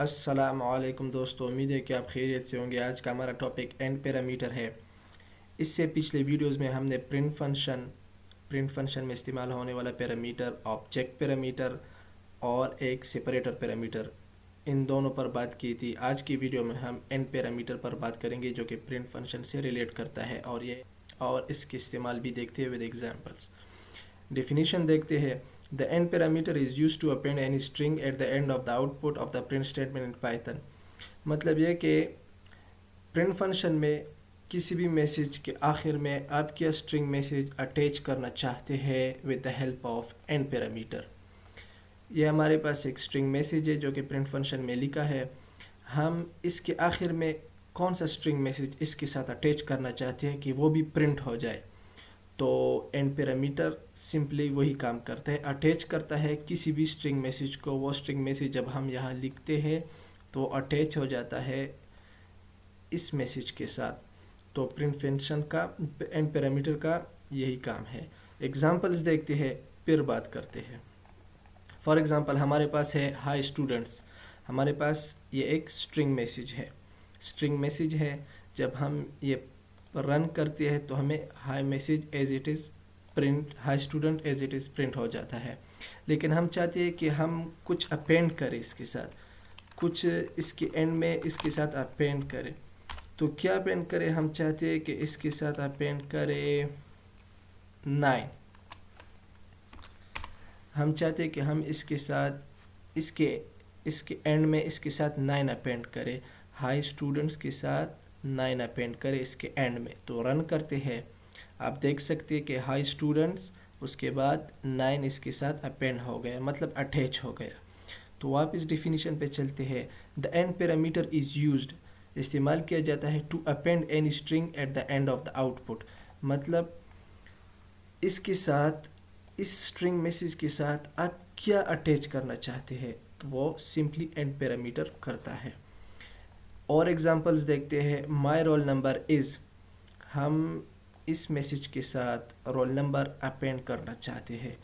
अस्सलामुअलैकुम दोस्तों, उम्मीद है कि आप खैरियत से होंगे। आज का हमारा टॉपिक एंड पैरामीटर है। इससे पिछले वीडियोस में हमने प्रिंट फंक्शन में इस्तेमाल होने वाला पैरामीटर, ऑब्जेक्ट पैरामीटर और एक सेपरेटर पैरामीटर, इन दोनों पर बात की थी। आज की वीडियो में हम एंड पैरामीटर पर बात करेंगे जो कि प्रिंट फंक्शन से रिलेट करता है और इसके इस्तेमाल भी देखते हैं विद एग्जांपल्स। डेफिनेशन देखते हैं। The end parameter is used to append any string at the end of the output of the print statement in Python। मतलब यह कि प्रिंट फंक्शन में किसी भी मैसेज के आखिर में आप क्या स्ट्रिंग मैसेज अटैच करना चाहते हैं with the help of and parameter. यह हमारे पास एक स्ट्रिंग मैसेज है जो कि प्रिंट फंक्शन में लिखा है। हम इसके आखिर में कौन सा स्ट्रिंग मैसेज इसके साथ अटैच करना चाहते हैं कि वो भी प्रिंट हो जाए। तो एंड पैरामीटर सिंपली वही काम करता है, अटैच करता है किसी भी स्ट्रिंग मैसेज को। वो स्ट्रिंग मैसेज जब हम यहाँ लिखते हैं तो अटैच हो जाता है इस मैसेज के साथ। तो प्रिंट फंक्शन का, एंड पैरामीटर का यही काम है। एग्जांपल्स देखते हैं फिर बात करते हैं। फॉर एग्जांपल हमारे पास है हाय स्टूडेंट्स। हमारे पास ये एक स्ट्रिंग मैसेज है। जब हम ये रन करते हैं तो हमें hi message as it is print, hi student as it is print हो जाता है। लेकिन हम चाहते हैं कि हम कुछ अपेंड करें इसके साथ, कुछ इसके एंड में इसके साथ अपेंड करें। तो क्या अपेंड करें? हम चाहते हैं कि इसके साथ अपेंड करें 9। हम चाहते हैं कि हम इसके साथ इसके एंड में इसके साथ 9 अपेंड करें। हाई स्टूडेंट्स के साथ 9 अपेंड करें इसके एंड में। तो रन करते हैं, आप देख सकते हैं कि हाई स्टूडेंट्स उसके बाद 9 इसके साथ अपेंड हो गया, मतलब अटैच हो गया। तो वापस डेफिनेशन पे चलते हैं। The end parameter is used, इस्तेमाल किया जाता है to append any string at the end of the output. मतलब इसके साथ, इस स्ट्रिंग मैसेज के साथ आप क्या अटैच करना चाहते हैं तो वो सिंपली एंड पैरामीटर करता है। और एग्जांपल्स देखते हैं। माय रोल नंबर इज़, हम इस मैसेज के साथ रोल नंबर अपेंड करना चाहते हैं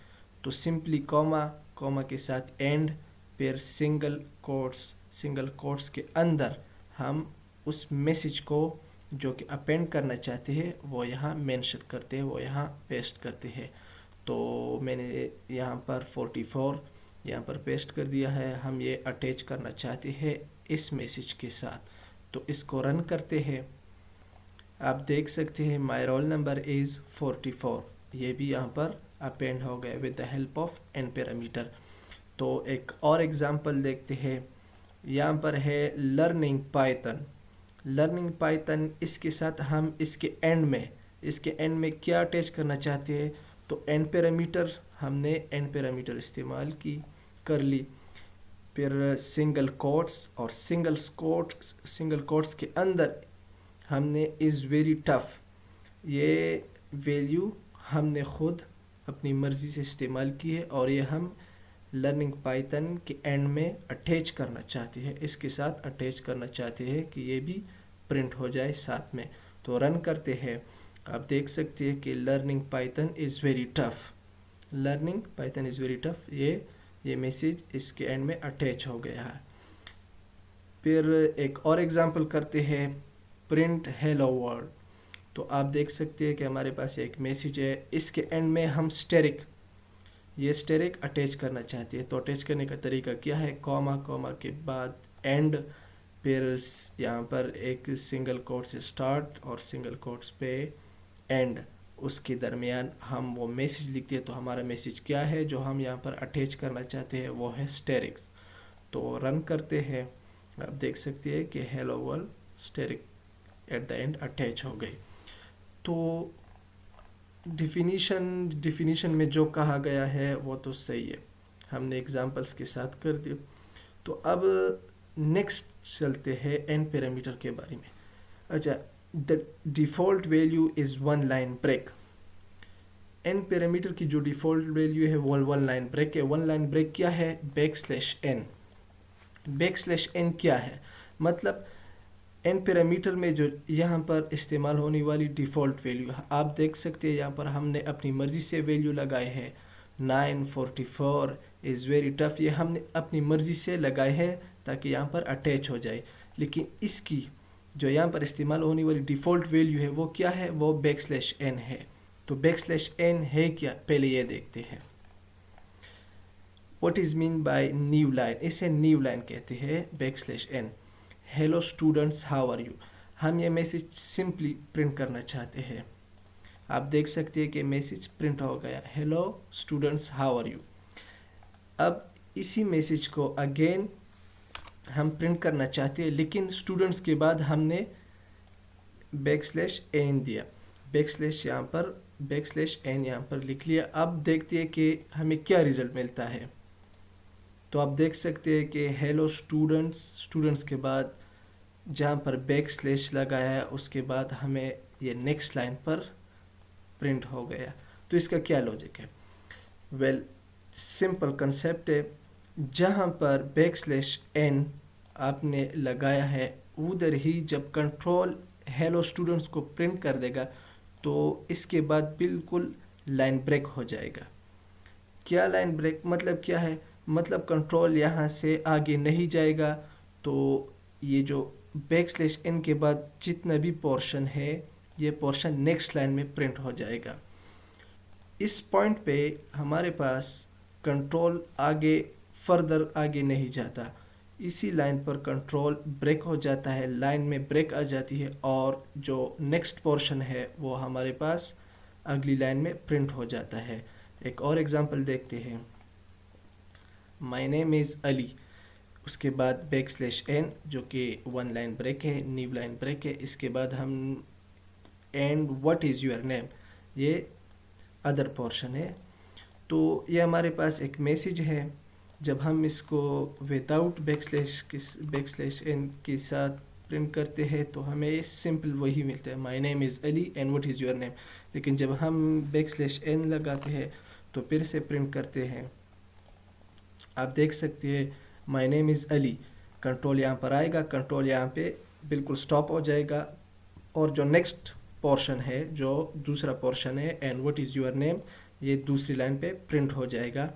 तो सिंपली कॉमा के साथ एंड, फिर सिंगल कोट्स के अंदर हम उस मैसेज को जो कि अपेंड करना चाहते हैं वो यहाँ मेंशन करते हैं, वो यहाँ पेस्ट करते हैं। तो मैंने यहाँ पर 44 यहाँ पर पेस्ट कर दिया है। हम ये अटैच करना चाहते हैं इस मैसेज के साथ। तो इसको रन करते हैं, आप देख सकते हैं माय रोल नंबर इज़ 44, ये भी यहाँ पर अपेंड हो गया with the help of and parameter. तो एक और एग्जांपल देखते हैं। यहाँ पर है लर्निंग पाइथन। इसके साथ हम इसके एंड में क्या अटैच करना चाहते हैं तो एंड पैरामीटर, हमने एंड पैरामीटर इस्तेमाल कर ली। फिर सिंगल कोट्स और सिंगल कोट्स के अंदर हमने इज़ वेरी टफ, ये वैल्यू हमने ख़ुद अपनी मर्ज़ी से इस्तेमाल की है और ये हम लर्निंग पाइथन के एंड में अटैच करना चाहते हैं, इसके साथ अटैच करना चाहते हैं कि ये भी प्रिंट हो जाए साथ में। तो रन करते हैं, आप देख सकते हैं कि learning Python is very tough, ये मैसेज इसके एंड में अटैच हो गया है। फिर एक और एग्जांपल करते हैं, प्रिंट हेलो वर्ल्ड। तो आप देख सकते हैं कि हमारे पास एक मैसेज है, इसके एंड में हम स्टेरिक अटैच करना चाहते हैं। तो अटैच करने का तरीका क्या है? कॉमा के बाद एंड, फिर यहाँ पर एक सिंगल कोट से स्टार्ट और सिंगल कोट्स पे एंड, उसके दरमियान हम वो मैसेज लिखते हैं। तो हमारा मैसेज क्या है जो हम यहाँ पर अटैच करना चाहते हैं, वो है स्टेरिक्स। तो रन करते हैं, आप देख सकते हैं कि hello world asterisk at the end attach हो गई। तो डिफिनीशन में जो कहा गया है वो तो सही है, हमने एग्जांपल्स के साथ कर दिए। तो अब नेक्स्ट चलते हैं एंड पैरामीटर के बारे में। अच्छा, the default value is 1 line break. End parameter की जो डिफ़ॉल्ट वैल्यू है वो 1 लाइन ब्रेक है। 1 लाइन ब्रेक क्या है? बैकस्लैश n क्या है? मतलब एंड पैरामीटर में जो यहाँ पर इस्तेमाल होने वाली डिफ़ॉल्ट वैल्यू, आप देख सकते हैं यहाँ पर हमने अपनी मर्ज़ी से वैल्यू लगाए हैं। 944 इज़ वेरी टफ, ये हमने अपनी मर्ज़ी से लगाए हैं ताकि यहाँ पर अटैच हो जाए। लेकिन इसकी जो यहाँ पर इस्तेमाल होने वाली डिफ़ॉल्ट वैल्यू है वो क्या है, वो \n है। तो \n है क्या, पहले ये देखते हैं। What is mean by new line? इसे न्यू लाइन कहते हैं \n। Hello students, how are you. हम ये मैसेज सिंपली प्रिंट करना चाहते हैं। आप देख सकते हैं कि मैसेज प्रिंट हो गया, hello students how are you. अब इसी मैसेज को अगेन हम प्रिंट करना चाहते हैं, लेकिन स्टूडेंट्स के बाद हमने \n दिया, यहाँ पर \n यहाँ पर लिख लिया। अब देखते हैं कि हमें क्या रिजल्ट मिलता है। तो आप देख सकते हैं कि हेलो स्टूडेंट्स के बाद जहाँ पर \, लगाया है उसके बाद हमें ये नेक्स्ट लाइन पर प्रिंट हो गया। तो इसका क्या लॉजिक है? वेल, सिंपल कंसेप्ट है। जहाँ पर \n आपने लगाया है उधर ही जब कंट्रोल हेलो स्टूडेंट्स को प्रिंट कर देगा तो इसके बाद बिल्कुल लाइन ब्रेक हो जाएगा। क्या लाइन ब्रेक मतलब क्या है? मतलब कंट्रोल यहाँ से आगे नहीं जाएगा। तो ये जो \n के बाद जितना भी पोर्शन है ये पोर्शन नेक्स्ट लाइन में प्रिंट हो जाएगा। इस पॉइंट पे हमारे पास कंट्रोल फर्दर आगे नहीं जाता। इसी लाइन पर कंट्रोल ब्रेक हो जाता है, लाइन में ब्रेक आ जाती है और जो नेक्स्ट पोर्शन है वो हमारे पास अगली लाइन में प्रिंट हो जाता है। एक और एग्जांपल देखते हैं। माय नेम इज़ अली, उसके बाद \n जो कि वन लाइन ब्रेक है, न्यू लाइन ब्रेक है। इसके बाद हम and what is your name, ये अदर पोर्शन है। तो ये हमारे पास एक मैसेज है। जब हम इसको विदाउट \n के साथ प्रिंट करते हैं तो हमें सिंपल वही मिलता है, my name is Ali and what is your name. लेकिन जब हम \n लगाते हैं तो फिर से प्रिंट करते हैं। आप देख सकते हैं my name is Ali, control यहाँ पर आएगा, कंट्रोल यहाँ पे बिल्कुल स्टॉप हो जाएगा और जो नेक्स्ट पोर्शन है, जो दूसरा पोर्शन है and what is your name, ये दूसरी लाइन पे प्रिंट हो जाएगा।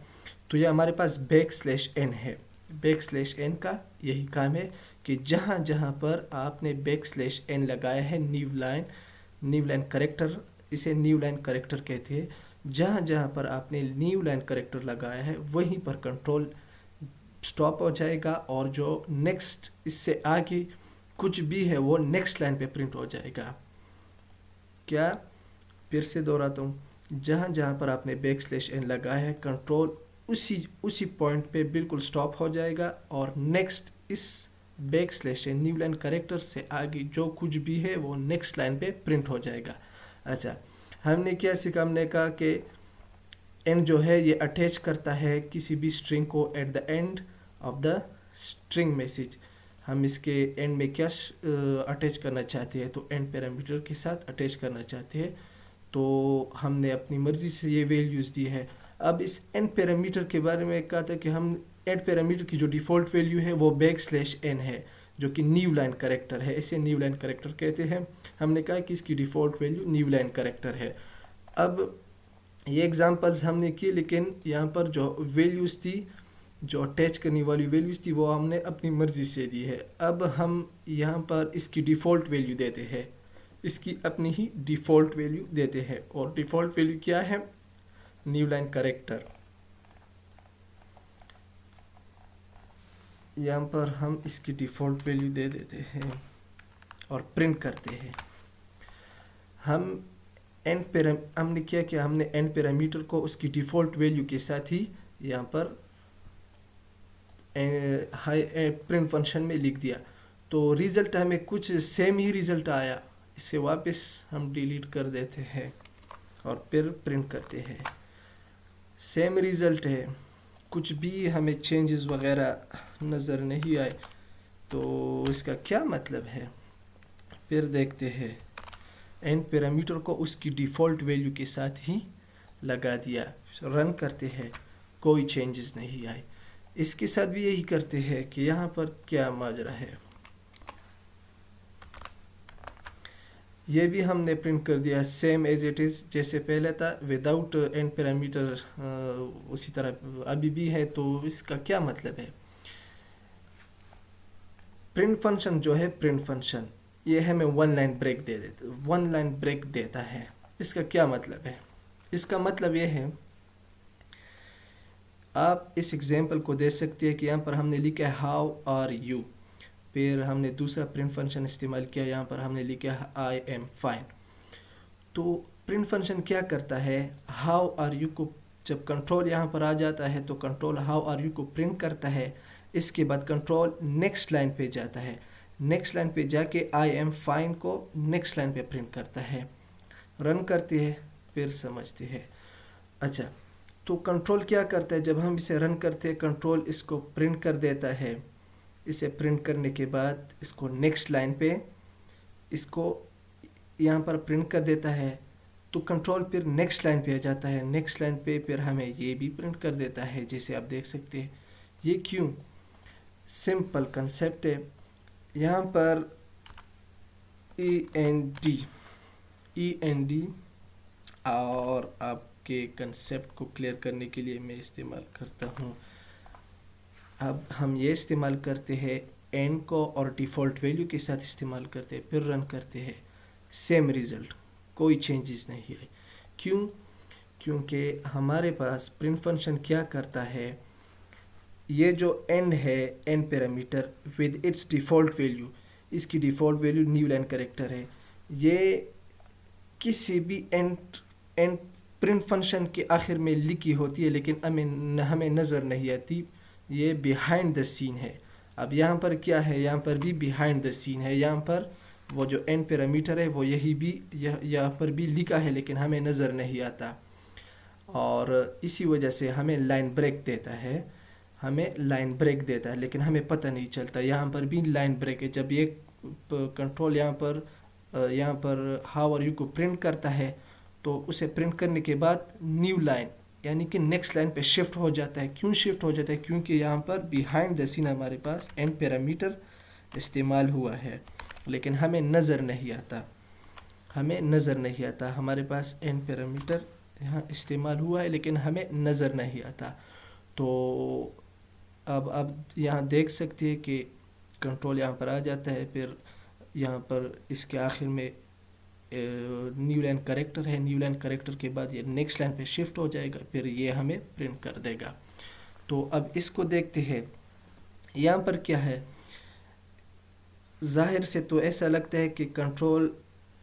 तो ये हमारे पास \n है। \n का यही काम है कि जहाँ जहाँ पर आपने \n लगाया है, न्यू लाइन करेक्टर, इसे न्यू लाइन करेक्टर कहते हैं। जहाँ जहाँ पर आपने न्यू लाइन करेक्टर लगाया है वहीं पर कंट्रोल स्टॉप हो जाएगा और जो नेक्स्ट इससे आगे कुछ भी है वो नेक्स्ट लाइन पे प्रिंट हो जाएगा। क्या, फिर से दोहराता हूँ, जहाँ जहाँ पर आपने \n लगाया है कंट्रोल उसी पॉइंट पे बिल्कुल स्टॉप हो जाएगा और नेक्स्ट इस \n न्यू लाइन करेक्टर से आगे जो कुछ भी है वो नेक्स्ट लाइन पे प्रिंट हो जाएगा। अच्छा, हमने क्या सीखा? हमने कहा कि n जो है ये अटैच करता है किसी भी स्ट्रिंग को eight the end of the string message. हम इसके एंड में क्या अटैच करना चाहते हैं? तो एंड पैरामीटर के साथ अटैच करना चाहते हैं। तो हमने अपनी मर्ज़ी से ये वैल्यूज़ दी है। अब इस एंड पैरामीटर के बारे में कहा था कि हम एंड पैरामीटर की जो डिफ़ॉल्ट वैल्यू है वो \n है, जो कि न्यू लाइन करेक्टर है। इसे न्यू लाइन करेक्टर कहते हैं। हमने कहा कि इसकी default value new line character है। अब ये एग्जांपल्स हमने किए, लेकिन यहाँ पर जो वैल्यूज़ थी, जो अटैच करने वाली वैल्यूज़ थी, वो हमने अपनी मर्ज़ी से दी है। अब हम यहाँ पर इसकी डिफ़ॉल्ट वैल्यू देते हैं, इसकी अपनी ही डिफ़ॉल्ट वैल्यू देते हैं। और डिफ़ॉल्ट वैल्यू क्या है? New line character. यहाँ पर हम इसकी डिफ़ॉल्ट वैल्यू दे देते हैं और प्रिंट करते हैं। हमने क्या किया? हमने एंड पैरामीटर को उसकी डिफ़ॉल्ट वैल्यू के साथ ही यहाँ पर प्रिंट फंक्शन में लिख दिया। तो रिज़ल्ट हमें कुछ सेम ही रिज़ल्ट आया। इसे वापस हम डिलीट कर देते हैं और फिर प्रिंट करते हैं। सेम रिज़ल्ट है, कुछ भी हमें चेंजेस वगैरह नज़र नहीं आए। तो इसका क्या मतलब है? फिर देखते हैं। एंड पैरामीटर को उसकी डिफ़ॉल्ट वैल्यू के साथ ही लगा दिया, रन करते हैं, कोई चेंजेस नहीं आए। इसके साथ भी यही करते हैं कि यहाँ पर क्या माजरा है। ये भी हमने प्रिंट कर दिया सेम एज इट इज़, जैसे पहले था, विदाउट एंड पैरामीटर उसी तरह अभी भी है। तो इसका क्या मतलब है? प्रिंट फंक्शन जो है, प्रिंट फंक्शन ये हमें वन लाइन ब्रेक दे देता, वन लाइन ब्रेक देता है। इसका क्या मतलब है? इसका मतलब ये है, आप इस एग्जांपल को दे सकते हैं कि यहाँ पर हमने लिखा है हाउ आर यू, फिर हमने दूसरा प्रिंट फंक्शन इस्तेमाल किया, यहाँ पर हमने लिखा है आई एम फाइन। तो प्रिंट फंक्शन क्या करता है, हाउ आर यू को जब कंट्रोल यहाँ पर आ जाता है तो कंट्रोल हाउ आर यू को प्रिंट करता है। इसके बाद कंट्रोल नेक्स्ट लाइन पे जाता है, नेक्स्ट लाइन पे जाके आई एम फाइन को नेक्स्ट लाइन पे प्रिंट करता है। रन करती है, फिर समझती है। अच्छा, तो कंट्रोल क्या करता है, जब हम इसे रन करते हैं कंट्रोल इसको प्रिंट कर देता है। इसे प्रिंट करने के बाद इसको नेक्स्ट लाइन पे इसको यहाँ पर प्रिंट कर देता है, तो कंट्रोल फिर नेक्स्ट लाइन पे आ जाता है। नेक्स्ट लाइन पे फिर हमें ये भी प्रिंट कर देता है, जैसे आप देख सकते हैं। ये क्यों? सिंपल कंसेप्ट है। यहाँ पर ई एन डी और आपके कंसेप्ट को क्लियर करने के लिए मैं इस्तेमाल करता हूँ। अब हम ये इस्तेमाल करते हैं एन को और डिफ़ॉल्ट वैल्यू के साथ इस्तेमाल करते हैं, फिर रन करते हैं, सेम रिज़ल्ट, कोई चेंजेस नहीं है। क्यों? क्योंकि हमारे पास प्रिंट फंक्शन क्या करता है, ये जो एंड है, end parameter with its default value, इसकी default value new line character है। ये किसी भी एंड प्रिंट फंक्शन के आखिर में लिखी होती है, लेकिन हमें नज़र नहीं आती। ये बिहाइंड द सीन है। अब यहाँ पर क्या है, यहाँ पर भी बिहाइंड द सीन है। यहाँ पर वो जो एंड पैरामीटर है वो यही भी यहाँ पर भी लिखा है, लेकिन हमें नज़र नहीं आता, और इसी वजह से हमें लाइन ब्रेक देता है, हमें लाइन ब्रेक देता है, लेकिन हमें पता नहीं चलता। यहाँ पर भी लाइन ब्रेक है। जब ये कंट्रोल यहाँ पर हाउ आर यू को प्रिंट करता है, तो उसे प्रिंट करने के बाद न्यू लाइन यानी कि नेक्स्ट लाइन पे शिफ्ट हो जाता है। क्यों शिफ्ट हो जाता है? क्योंकि यहाँ पर बिहाइंड द सीन हमारे पास एंड पैरामीटर इस्तेमाल हुआ है, लेकिन हमें नज़र नहीं आता, हमें नज़र नहीं आता। हमारे पास एंड पैरामीटर यहाँ इस्तेमाल हुआ है, लेकिन हमें नज़र नहीं आता। तो अब यहाँ देख सकते हैं कि कंट्रोल यहाँ पर आ जाता है, फिर यहाँ पर इसके आखिर में न्यू लाइन कैरेक्टर है। न्यू लाइन कैरेक्टर के बाद ये नेक्स्ट लाइन पे शिफ्ट हो जाएगा, फिर ये हमें प्रिंट कर देगा। तो अब इसको देखते हैं, यहाँ पर क्या है। ज़ाहिर से तो ऐसा लगता है कि कंट्रोल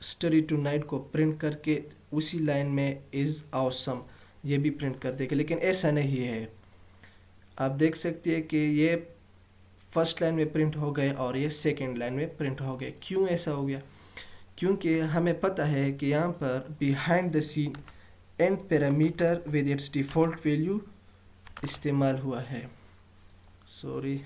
स्टडी टू नाइट को प्रिंट करके उसी लाइन में इज़ ऑसम ये भी प्रिंट कर देगा, लेकिन ऐसा नहीं है। आप देख सकते हैं कि ये फर्स्ट लाइन में प्रिंट हो गए और ये सेकंड लाइन में प्रिंट हो गए। क्यों ऐसा हो गया? क्योंकि हमें पता है कि यहाँ पर behind the scene end parameter with its default value इस्तेमाल हुआ है। Sorry,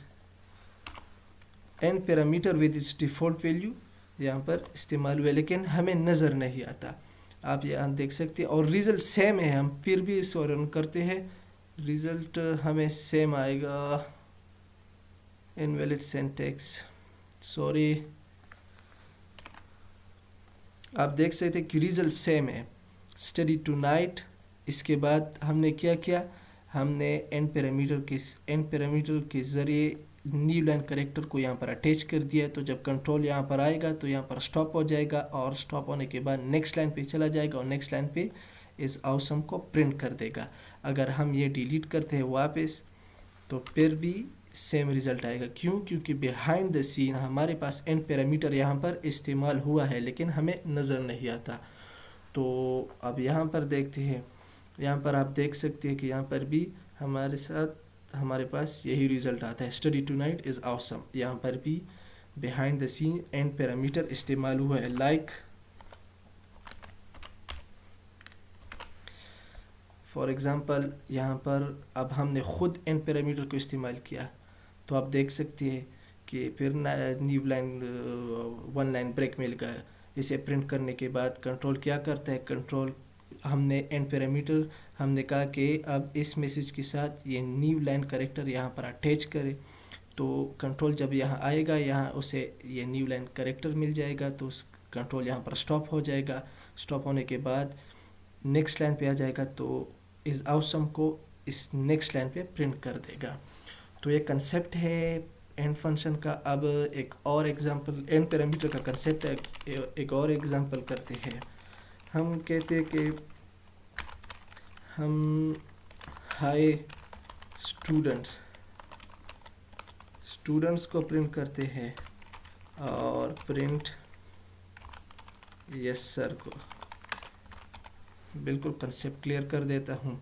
end parameter with its default value यहाँ पर इस्तेमाल हुआ, लेकिन हमें नज़र नहीं आता। आप यहाँ देख सकते हैं, और रिज़ल्ट सेम है। हम फिर भी इसको रन करते हैं, रिज़ल्ट हमें सेम आएगा। Invalid syntax, sorry. आप देख सकते हैं कि रिज़ल्ट सेम है, स्टडी टू नाइट। इसके बाद हमने क्या किया, हमने एंड पैरामीटर के ज़रिए न्यू लाइन कैरेक्टर को यहाँ पर अटैच कर दिया। तो जब कंट्रोल यहाँ पर आएगा तो यहाँ पर स्टॉप हो जाएगा, और स्टॉप होने के बाद नेक्स्ट लाइन पे चला जाएगा, और नेक्स्ट लाइन पे इस ऑसम को प्रिंट कर देगा। अगर हम ये डिलीट करते हैं वापस, तो फिर भी सेम रिज़ल्ट आएगा। क्यों? क्योंकि बिहाइंड द सीन हमारे पास एंड पैरामीटर यहाँ पर इस्तेमाल हुआ है, लेकिन हमें नज़र नहीं आता। तो अब यहाँ पर देखते हैं, यहाँ पर आप देख सकते हैं कि यहाँ पर भी हमारे पास यही रिज़ल्ट आता है, study tonight is awesome. यहाँ पर भी behind the scene end parameter इस्तेमाल हुआ है। लाइक फॉर एग्ज़ाम्पल, यहाँ पर अब हमने ख़ुद एंड पैरामीटर को इस्तेमाल किया, तो आप देख सकते हैं कि फिर new line one line break मिल गया। इसे प्रिंट करने के बाद कंट्रोल क्या करता है, कंट्रोल हमने एंड पैरामीटर हमने कहा कि अब इस मैसेज के साथ ये न्यू लाइन कैरेक्टर यहाँ पर अटैच करें। तो कंट्रोल जब यहाँ आएगा, यहाँ उसे ये न्यू लाइन कैरेक्टर मिल जाएगा, तो उस कंट्रोल यहाँ पर स्टॉप हो जाएगा। स्टॉप होने के बाद नेक्स्ट लाइन पे आ जाएगा, तो इस ऑसम को इस नेक्स्ट लाइन पे प्रिंट कर देगा। तो ये कंसेप्ट है एंड फंक्शन का। अब एक और एग्जांपल एंड पैरामीटर का कंसेप्ट है, एक और एग्जांपल करते हैं। हम कहते हैं कि हम हाई स्टूडेंट्स को प्रिंट करते हैं और प्रिंट यस सर को। बिल्कुल कंसेप्ट क्लियर कर देता हूँ।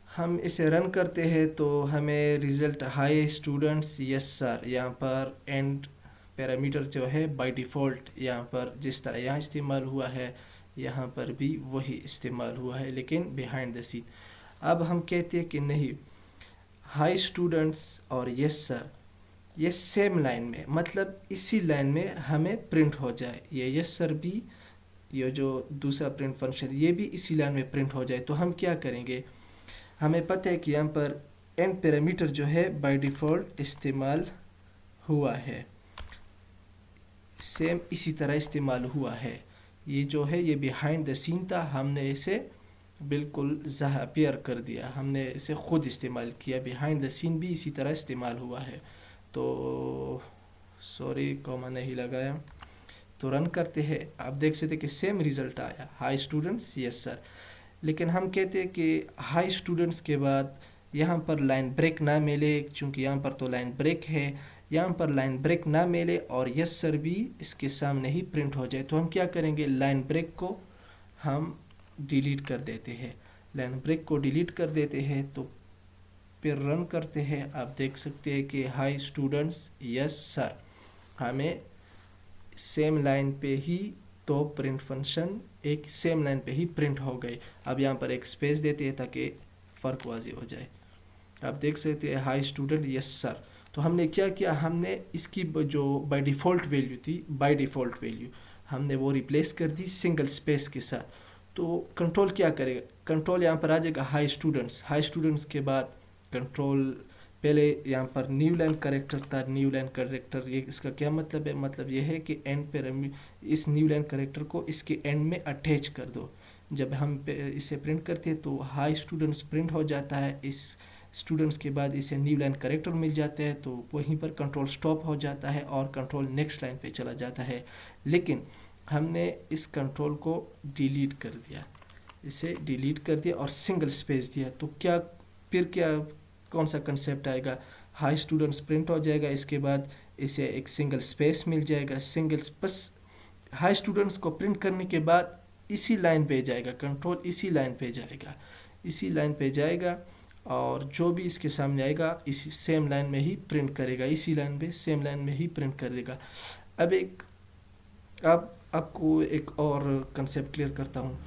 हम इसे रन करते हैं तो हमें result high students yes sir, यहाँ पर एंड पैरामीटर जो है बाय डिफ़ॉल्ट यहाँ पर जिस तरह यहाँ इस्तेमाल हुआ है यहाँ पर भी वही इस्तेमाल हुआ है, लेकिन बिहाइंड द सीन। अब हम कहते हैं कि नहीं, हाई स्टूडेंट्स और यस सर ये सेम लाइन में, मतलब इसी लाइन में हमें प्रिंट हो जाए। ये यस सर भी, ये जो दूसरा प्रिंट फंक्शन ये भी इसी लाइन में प्रिंट हो जाए। तो हम क्या करेंगे, हमें पता है कि यहाँ पर एंड पैरामीटर जो है बाय डिफ़ॉल्ट इस्तेमाल हुआ है, सेम इसी तरह इस्तेमाल हुआ है। ये जो है ये बिहाइंड द सीन था, हमने इसे बिल्कुल ज़ाहिर कर दिया, हमने इसे ख़ुद इस्तेमाल किया। बिहाइंड द सीन भी इसी तरह इस्तेमाल हुआ है। तो सॉरी कॉमा नहीं लगाया, तो रन करते हैं। आप देख सकते कि सेम रिज़ल्ट आया, हाई स्टूडेंट्स यस सर। लेकिन हम कहते हैं कि हाई स्टूडेंट्स के बाद यहाँ पर लाइन ब्रेक ना मिले, क्योंकि यहाँ पर तो लाइन ब्रेक है, यहाँ पर लाइन ब्रेक ना मिले और यस सर भी इसके सामने ही प्रिंट हो जाए। तो हम क्या करेंगे, लाइन ब्रेक को हम डिलीट कर देते हैं, लाइन ब्रेक को डिलीट कर देते हैं। तो फिर रन करते हैं। आप देख सकते हैं कि हाई स्टूडेंट्स यस सर, हमें सेम लाइन पे ही तो प्रिंट फंक्शन एक सेम लाइन पे ही प्रिंट हो गए। अब यहाँ पर एक स्पेस देते हैं ताकि फ़र्क वाज़ेह हो जाए। आप देख सकते हैं हाई स्टूडेंट यस सर। तो हमने क्या किया, हमने इसकी जो बाय डिफ़ॉल्ट वैल्यू थी, बाय डिफ़ॉल्ट वैल्यू हमने वो रिप्लेस कर दी सिंगल स्पेस के साथ। तो कंट्रोल क्या करेगा, कंट्रोल यहाँ पर आ जाएगा हाई स्टूडेंट्स के बाद कंट्रोल पहले यहाँ पर न्यू लाइन करेक्टर था, न्यू लाइन करेक्टर ये इसका क्या मतलब है, मतलब ये है कि एंड पैरामीटर इस न्यू लाइन करेक्टर को इसके एंड में अटैच कर दो। जब हम इसे प्रिंट करते हैं तो हाई स्टूडेंट्स प्रिंट हो जाता है, इस स्टूडेंट्स के बाद इसे न्यू लाइन करेक्टर मिल जाता है, तो वहीं पर कंट्रोल स्टॉप हो जाता है और कंट्रोल नेक्स्ट लाइन पे चला जाता है। लेकिन हमने इस कंट्रोल को डिलीट कर दिया, इसे डिलीट कर दिया और सिंगल स्पेस दिया। तो क्या फिर क्या कौन सा कंसेप्ट आएगा, हाई स्टूडेंट्स प्रिंट हो जाएगा, इसके बाद इसे एक सिंगल स्पेस मिल जाएगा, सिंगल बस हाई स्टूडेंट्स को प्रिंट करने के बाद इसी लाइन पे जाएगा, कंट्रोल इसी लाइन पे जाएगा, इसी लाइन पे जाएगा और जो भी इसके सामने आएगा इसी सेम लाइन में ही प्रिंट करेगा, इसी लाइन पे सेम लाइन में ही प्रिंट कर देगा। अब आपको एक और कंसेप्ट क्लियर करता हूँ।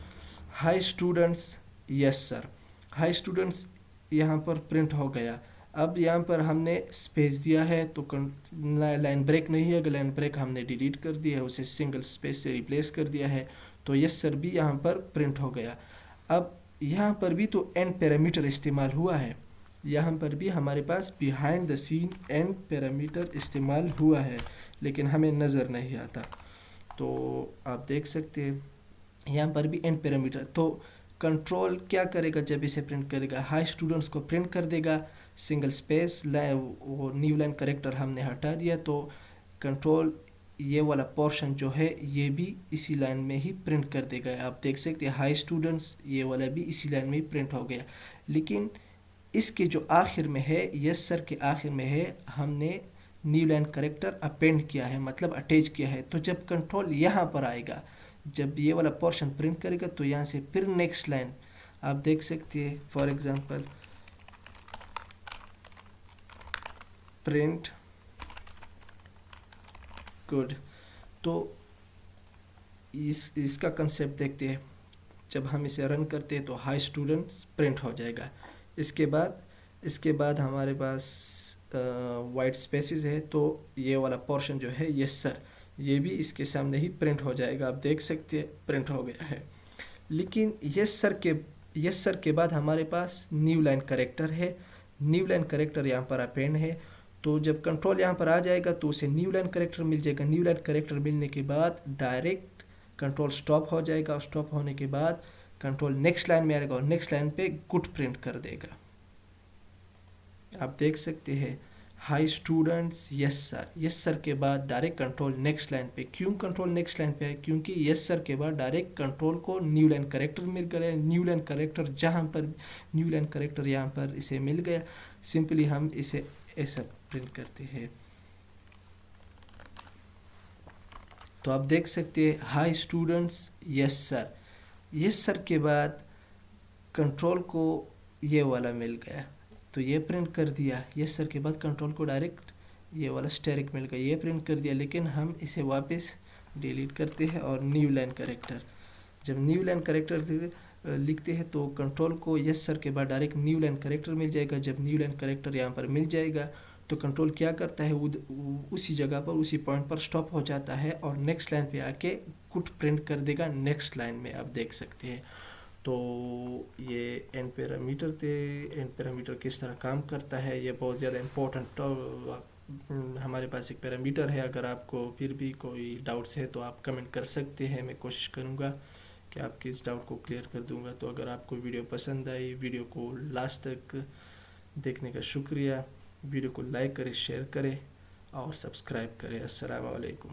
High students yes sir, high students यहाँ पर प्रिंट हो गया। अब यहाँ पर हमने स्पेस दिया है तो लाइन ब्रेक नहीं है, अगर लाइन ब्रेक हमने डिलीट कर दिया है, उसे सिंगल स्पेस से रिप्लेस कर दिया है, तो यस सर भी यहाँ पर प्रिंट हो गया। अब यहाँ पर भी तो एंड पैरामीटर इस्तेमाल हुआ है, यहाँ पर भी हमारे पास behind the scene end parameter इस्तेमाल हुआ है, लेकिन हमें नज़र नहीं आता। तो आप देख सकते हैं यहाँ पर भी एंड पैरामीटर। तो कंट्रोल क्या करेगा, जब इसे प्रिंट करेगा हाई स्टूडेंट्स को प्रिंट कर देगा, सिंगल स्पेस वो न्यू लाइन करेक्टर हमने हटा दिया, तो कंट्रोल ये वाला पोर्शन जो है ये भी इसी लाइन में ही प्रिंट कर देगा। आप देख सकते हैं हाई स्टूडेंट्स ये वाला भी इसी लाइन में ही प्रिंट हो गया। लेकिन इसके जो आखिर में है, यस सर के आखिर में है, हमने न्यू लाइन करेक्टर अपेंड किया है, मतलब अटैच किया है। तो जब कंट्रोल यहाँ पर आएगा, जब ये वाला पोर्शन प्रिंट करेगा, तो यहाँ से फिर नेक्स्ट लाइन आप देख सकते हैं, फॉर एग्जांपल प्रिंट गुड। तो इसका कंसेप्ट देखते हैं। जब हम इसे रन करते हैं तो हाई स्टूडेंट्स प्रिंट हो जाएगा। इसके बाद हमारे पास वाइट स्पेसेस है, तो ये वाला पोर्शन जो है यस सर, ये भी इसके सामने ही प्रिंट हो जाएगा। आप देख सकते हैं प्रिंट हो गया है। लेकिन यस सर के बाद हमारे पास न्यू लाइन करेक्टर है, न्यू लाइन करेक्टर यहाँ पर अपेंड है। तो जब कंट्रोल यहाँ पर आ जाएगा तो उसे न्यू लाइन करेक्टर मिल जाएगा। न्यू लाइन करेक्टर मिलने के बाद डायरेक्ट कंट्रोल स्टॉप हो जाएगा। स्टॉप होने के बाद कंट्रोल नेक्स्ट लाइन में आएगा और नेक्स्ट लाइन पे गुड प्रिंट कर देगा। आप देख सकते हैं हाई स्टूडेंट्स यस सर के बाद डायरेक्ट कंट्रोल नेक्स्ट लाइन पे। क्यों कंट्रोल नेक्स्ट लाइन पे है? क्योंकि यस सर के बाद डायरेक्ट कंट्रोल को न्यू लाइन करेक्टर मिल गया। न्यू लाइन करेक्टर जहाँ पर न्यू लाइन करेक्टर यहाँ पर इसे मिल गया, सिंपली हम इसे ऐसा प्रिंट करते हैं। तो आप देख सकते हैं हाई स्टूडेंट्स यस सर के बाद कंट्रोल को ये वाला मिल गया, तो ये प्रिंट कर दिया। यस सर के बाद कंट्रोल को डायरेक्ट ये वाला स्टेरिक मिल गया, ये प्रिंट कर दिया। लेकिन हम इसे वापस डिलीट करते हैं और न्यू लाइन करेक्टर, जब न्यू लाइन करेक्टर लिखते हैं तो कंट्रोल को यस सर के बाद डायरेक्ट न्यू लाइन करेक्टर मिल जाएगा। जब न्यू लाइन करेक्टर यहाँ पर मिल जाएगा तो कंट्रोल क्या करता है, उसी जगह पर उसी पॉइंट पर स्टॉप हो जाता है और नेक्स्ट लाइन पे आके कुछ प्रिंट कर देगा नेक्स्ट लाइन में, आप देख सकते हैं। तो ये एंड पैरामीटर थे। एंड पैरामीटर किस तरह काम करता है, ये बहुत ज़्यादा इम्पोर्टेंट हमारे पास एक पैरामीटर है। अगर आपको फिर भी कोई डाउट्स है तो आप कमेंट कर सकते हैं, मैं कोशिश करूँगा कि आपके इस डाउट को क्लियर कर दूँगा। तो अगर आपको वीडियो पसंद आई, वीडियो को लास्ट तक देखने का शुक्रिया। वीडियो को लाइक करें, शेयर करें और सब्सक्राइब करें। अस्सलाम वालेकुम।